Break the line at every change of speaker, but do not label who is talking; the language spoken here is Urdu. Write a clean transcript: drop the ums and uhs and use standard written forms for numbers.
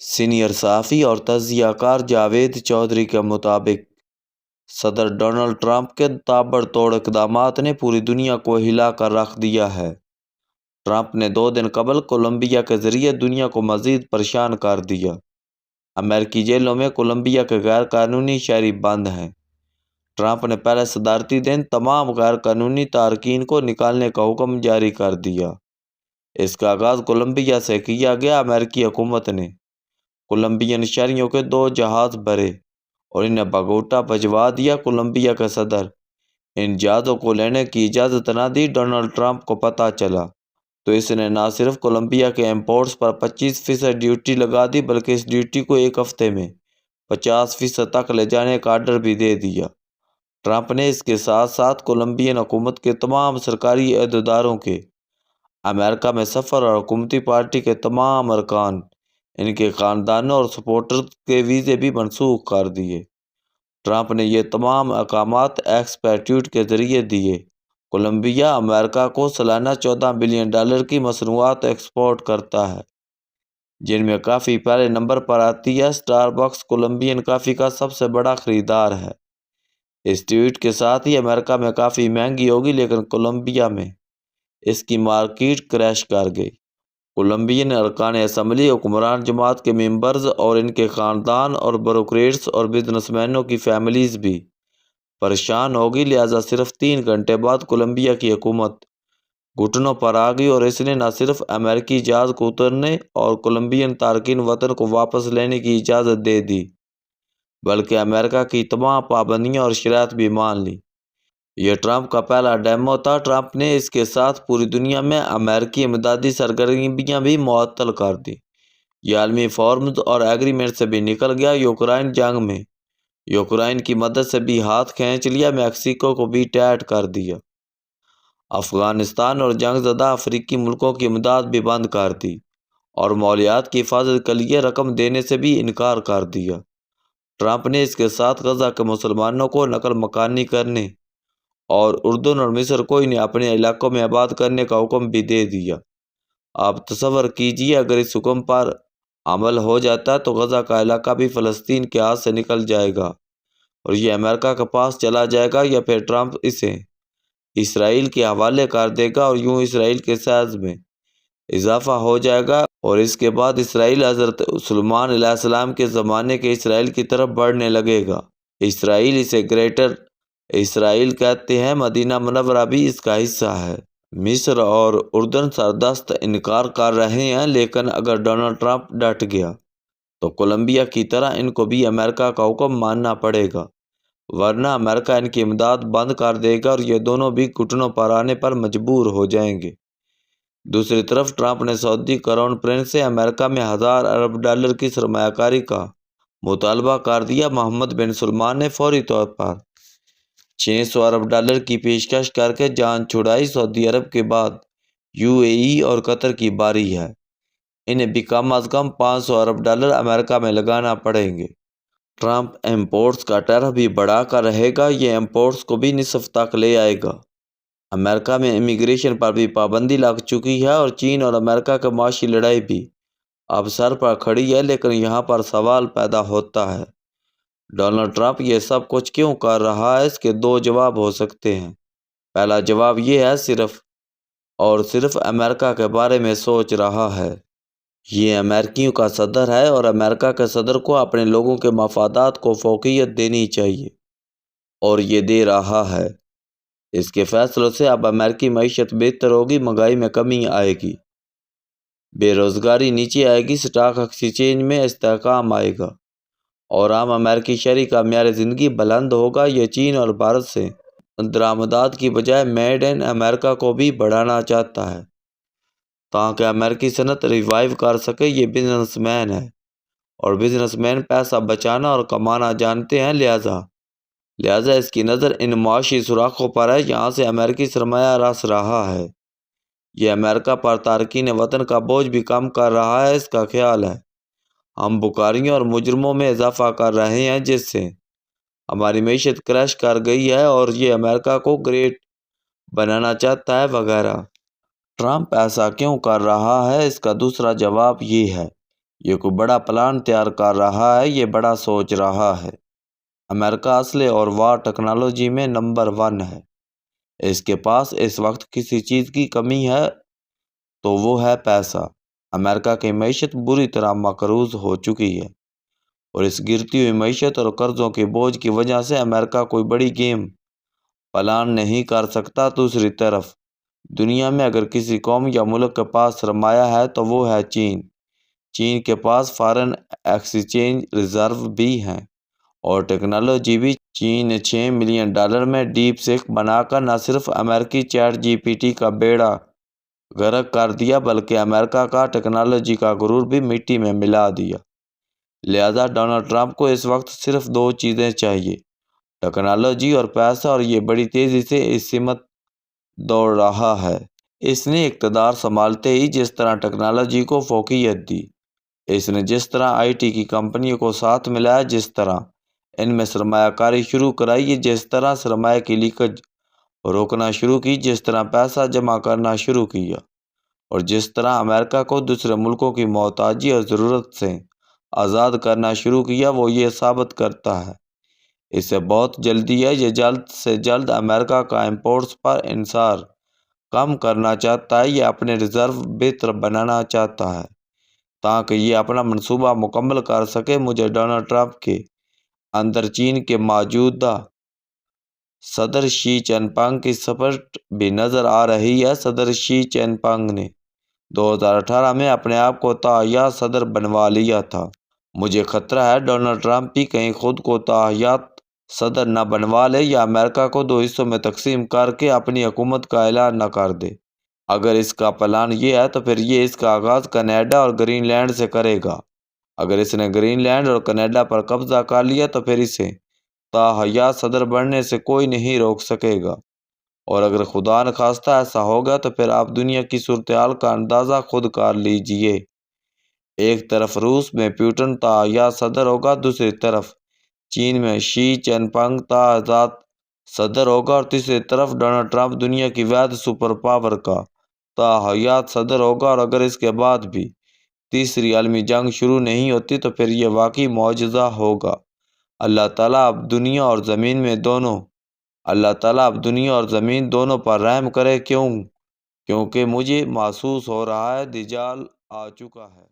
سینئر صحافی اور تجزیہ کار جاوید چودھری کے مطابق صدر ڈونلڈ ٹرمپ کے تابڑتوڑ اقدامات نے پوری دنیا کو ہلا کر رکھ دیا ہے۔ ٹرمپ نے 2 دن قبل کولمبیا کے ذریعے دنیا کو مزید پریشان کر دیا۔ امریکی جیلوں میں کولمبیا کے غیر قانونی شہری بند ہیں۔ ٹرمپ نے پہلے صدارتی دن تمام غیر قانونی تارکین کو نکالنے کا حکم جاری کر دیا۔ اس کا آغاز کولمبیا سے کیا گیا۔ امریکی حکومت نے کولمبین شہریوں کے 2 جہاز بھرے اور انہیں بگوٹا بھجوا دیا۔ کولمبیا کے صدر ان جہازوں کو لینے کی اجازت نہ دی۔ ڈونلڈ ٹرمپ کو پتہ چلا تو اس نے نہ صرف کولمبیا کے امپورٹس پر 25% ڈیوٹی لگا دی بلکہ اس ڈیوٹی کو 1 ہفتے میں 50% تک لے جانے کا آرڈر بھی دے دیا۔ ٹرمپ نے اس کے ساتھ ساتھ کولمبین حکومت کے تمام سرکاری عہدیداروں کے امریکہ میں سفر اور حکومتی پارٹی کے تمام ارکان، ان کے خاندانوں اور سپورٹرز کے ویزے بھی منسوخ کر دیے۔ ٹرمپ نے یہ تمام احکامات ایکسپیڈیٹ کے ذریعے دیے۔ کولمبیا امریکہ کو سالانہ $14 بلین کی مصنوعات ایکسپورٹ کرتا ہے، جن میں کافی پہلے نمبر پر آتی ہے۔ اسٹاربکس کولمبین کافی کا سب سے بڑا خریدار ہے۔ اس ٹویٹ کے ساتھ ہی امریکہ میں کافی مہنگی ہوگی لیکن کولمبیا میں اس کی مارکیٹ کریش کر گئی۔ کولمبین ارکان اسمبلی، حکمران جماعت کے ممبرز اور ان کے خاندان اور بیوروکریٹس اور بزنس مینوں کی فیملیز بھی پریشان ہوگی۔ لہٰذا صرف 3 گھنٹے بعد کولمبیا کی حکومت گھٹنوں پر آ گئی اور اس نے نہ صرف امریکی جہاز کو اترنے اور کولمبین تارکین وطن کو واپس لینے کی اجازت دے دی بلکہ امریکہ کی تمام پابندیاں اور شرائط بھی مان لی۔ یہ ٹرمپ کا پہلا ڈیمو تھا۔ ٹرمپ نے اس کے ساتھ پوری دنیا میں امریکی امدادی سرگرمیاں بھی معطل کر دیں۔ یہ عالمی فورمز اور ایگریمنٹ سے بھی نکل گیا۔ یوکرائن جنگ میں یوکرائن کی مدد سے بھی ہاتھ کھینچ لیا۔ میکسیکو کو بھی ٹائٹ کر دیا۔ افغانستان اور جنگ زدہ افریقی ملکوں کی امداد بھی بند کر دی اور مالیات کی حفاظت کے لیے رقم دینے سے بھی انکار کر دیا۔ ٹرمپ نے اس کے ساتھ غزہ کے مسلمانوں کو نقل مکانی کرنے اور اردن اور مصر کو انہیں اپنے علاقوں میں آباد کرنے کا حکم بھی دے دیا۔ آپ تصور کیجئے اگر اس حکم پر عمل ہو جاتا ہے تو غزہ کا علاقہ بھی فلسطین کے ہاتھ سے نکل جائے گا اور یہ امریکہ کے پاس چلا جائے گا، یا پھر ٹرمپ اسے اسرائیل کے حوالے کر دے گا اور یوں اسرائیل کے سائز میں اضافہ ہو جائے گا اور اس کے بعد اسرائیل حضرت سلیمان علیہ السلام کے زمانے کے اسرائیل کی طرف بڑھنے لگے گا۔ اسرائیل اسے گریٹر اسرائیل کہتے ہیں۔ مدینہ منورہ بھی اس کا حصہ ہے۔ مصر اور اردن سردست انکار کر رہے ہیں لیکن اگر ڈونلڈ ٹرمپ ڈٹ گیا تو کولمبیا کی طرح ان کو بھی امریکہ کا حکم ماننا پڑے گا، ورنہ امریکہ ان کی امداد بند کر دے گا اور یہ دونوں بھی گھٹنوں پر آنے پر مجبور ہو جائیں گے۔ دوسری طرف ٹرمپ نے سعودی کراؤن پرنس سے امریکہ میں $1000 ارب کی سرمایہ کاری کا مطالبہ کر دیا۔ محمد بن سلمان نے فوری طور پر $600 ارب کی پیشکش کر کے جان چھڑائی۔ سعودی عرب کے بعد UAE اور قطر کی باری ہے۔ انہیں بھی کم از کم $500 ارب امریکہ میں لگانا پڑیں گے۔ ٹرمپ امپورٹس کا ٹیرف بھی بڑھا کر رہے گا۔ یہ امپورٹس کو بھی نصف تک لے آئے گا۔ امریکہ میں امیگریشن پر بھی پابندی لگ چکی ہے اور چین اور امریکہ کی معاشی لڑائی بھی اب سر پر کھڑی ہے، لیکن یہاں پر سوال پیدا ہوتا ہے ڈونلڈ ٹرمپ یہ سب کچھ کیوں کر رہا ہے؟ اس کے 2 جواب ہو سکتے ہیں۔ پہلا جواب یہ ہے صرف اور صرف امریکہ کے بارے میں سوچ رہا ہے۔ یہ امریکیوں کا صدر ہے اور امریکہ کے صدر کو اپنے لوگوں کے مفادات کو فوقیت دینی چاہیے اور یہ دے رہا ہے۔ اس کے فیصلوں سے اب امریکی معیشت بہتر ہوگی، مہنگائی میں کمی آئے گی، بے روزگاری نیچے آئے گی، اسٹاک ایکسچینج میں استحکام آئے گا اور عام امریکی شہری کا معیار زندگی بلند ہوگا۔ یہ چین اور بھارت سے درآمدات کی بجائے میڈ ان امریکہ کو بھی بڑھانا چاہتا ہے تاکہ امریکی صنعت ریوائیو کر سکے۔ یہ بزنس مین ہے اور بزنس مین پیسہ بچانا اور کمانا جانتے ہیں، لہٰذا اس کی نظر ان معاشی سوراخوں پر ہے۔ یہاں سے امریکی سرمایہ رس رہا ہے۔ یہ امریکہ پر تارکین وطن کا بوجھ بھی کم کر رہا ہے۔ اس کا خیال ہے ہم بکاریوں اور مجرموں میں اضافہ کر رہے ہیں جس سے ہماری معیشت کریش کر گئی ہے اور یہ امریکہ کو گریٹ بنانا چاہتا ہے وغیرہ۔ ٹرمپ ایسا کیوں کر رہا ہے؟ اس کا دوسرا جواب یہ ہے یہ کوئی بڑا پلان تیار کر رہا ہے، یہ بڑا سوچ رہا ہے۔ امریکہ اسلحے اور وار ٹیکنالوجی میں نمبر 1 ہے۔ اس کے پاس اس وقت کسی چیز کی کمی ہے تو وہ ہے پیسہ۔ امریکہ کی معیشت بری طرح مقروض ہو چکی ہے اور اس گرتی ہوئی معیشت اور قرضوں کے بوجھ کی وجہ سے امریکہ کوئی بڑی گیم پلان نہیں کر سکتا۔ دوسری طرف دنیا میں اگر کسی قوم یا ملک کے پاس سرمایہ ہے تو وہ ہے چین۔ چین کے پاس فارن ایکسچینج ریزرو بھی ہیں اور ٹیکنالوجی بھی۔ چین نے $6 ملین میں ڈیپ سیک بنا کر نہ صرف امریکی چیٹ جی پی ٹی کا بیڑا غرق کر دیا بلکہ امریکہ کا ٹیکنالوجی کا غرور بھی مٹی میں ملا دیا۔ لہذا ڈونلڈ ٹرمپ کو اس وقت صرف 2 چیزیں چاہیے، ٹیکنالوجی اور پیسہ، اور یہ بڑی تیزی سے اس سمت دوڑ رہا ہے۔ اس نے اقتدار سنبھالتے ہی جس طرح ٹیکنالوجی کو فوقیت دی، اس نے جس طرح آئی ٹی کی کمپنیوں کو ساتھ ملایا، جس طرح ان میں سرمایہ کاری شروع کرائی، جس طرح سرمایہ کی لیکیج روکنا شروع کی، جس طرح پیسہ جمع کرنا شروع کیا اور جس طرح امریکہ کو دوسرے ملکوں کی محتاجی اور ضرورت سے آزاد کرنا شروع کیا، وہ یہ ثابت کرتا ہے اسے بہت جلدی ہے۔ یہ جلد سے جلد امریکہ کا امپورٹس پر انحصار کم کرنا چاہتا ہے، یہ اپنے ریزرو بہتر بنانا چاہتا ہے تاکہ یہ اپنا منصوبہ مکمل کر سکے۔ مجھے ڈونلڈ ٹرمپ کے اندر چین کے موجودہ صدر شی جن پنگ کی سپرٹ بھی نظر آ رہی ہے۔ صدر شی جن پنگ نے 2018 میں اپنے آپ کو تاحیات صدر بنوا لیا تھا۔ مجھے خطرہ ہے ڈونلڈ ٹرمپ بھی کہیں خود کو تاحیات صدر نہ بنوا لے یا امریکہ کو 2 حصوں میں تقسیم کر کے اپنی حکومت کا اعلان نہ کر دے۔ اگر اس کا پلان یہ ہے تو پھر یہ اس کا آغاز کینیڈا اور گرین لینڈ سے کرے گا۔ اگر اس نے گرین لینڈ اور کینیڈا پر قبضہ کر لیا تو پھر اسے تاحیات صدر بننے سے کوئی نہیں روک سکے گا، اور اگر خدا نخواستہ ایسا ہوگا تو پھر آپ دنیا کی صورتحال کا اندازہ خود کر لیجئے۔ ایک طرف روس میں پیوٹن تاحیات صدر ہوگا، دوسری طرف چین میں شی جن پنگ تاحیات صدر ہوگا، اور تیسری طرف ڈونلڈ ٹرمپ دنیا کی واحد سپر پاور کا تاحیات صدر ہوگا۔ اور اگر اس کے بعد بھی تیسری عالمی جنگ شروع نہیں ہوتی تو پھر یہ واقعی معجزہ ہوگا۔ اللہ تعالیٰ اب دنیا اور زمین دونوں پر رحم کرے، کیونکہ مجھے محسوس ہو رہا ہے دجال آ چکا ہے۔